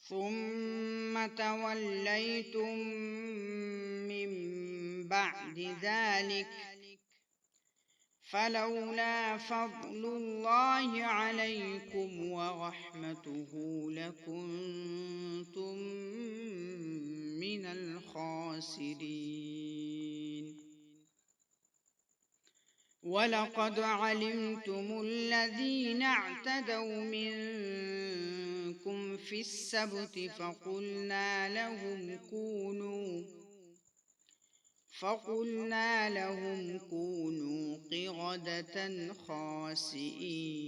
ثم توليتم من بعد ذلك فلولا فضل الله عليكم ورحمته لكنتم من الخاسرين. ولقد علمتم الذين اعتدوا منكم في السبت فقلنا لهم كونوا قردة خاسئين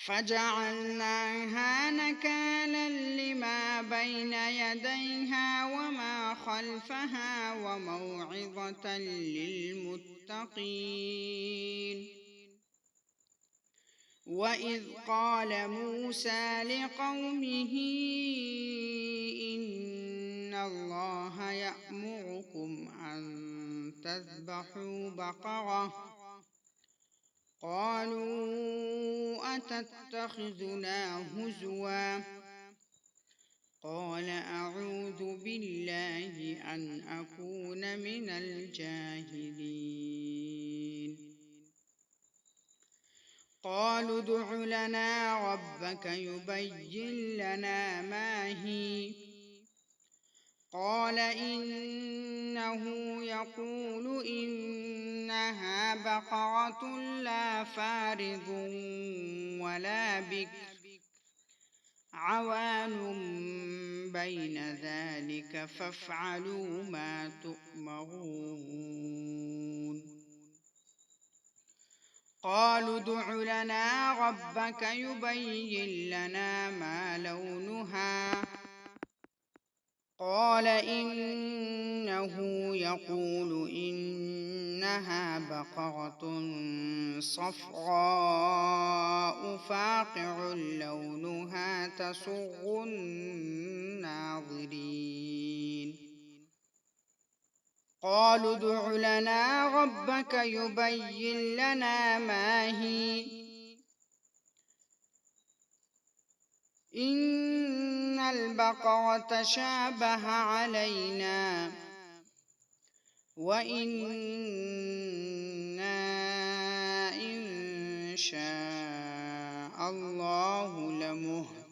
فجعلناها نكالا لما بين يديها وما خلفها وموعظة للمتقين. وإذ قال موسى لقومه إن الله يأمركم أن تذبحوا بقرة قالوا أتتخذنا هزوا قال أعوذ بالله أن أكون من الجاهلين. قالوا ادع لنا ربك يبين لنا ما هي قال إنه يقول إنها بقرة لا فارض ولا بكر عوان بين ذلك فافعلوا ما تؤمرون. قالوا ادع لنا ربك يبين لنا ما لونها قال إنه يقول إنها بقرة صفراء فاقع لونها تسر الناظرين. قالوا ادع لنا ربك يبين لنا ما هي إن البقرة شابه علينا وإنا إن شاء الله لمهتدون.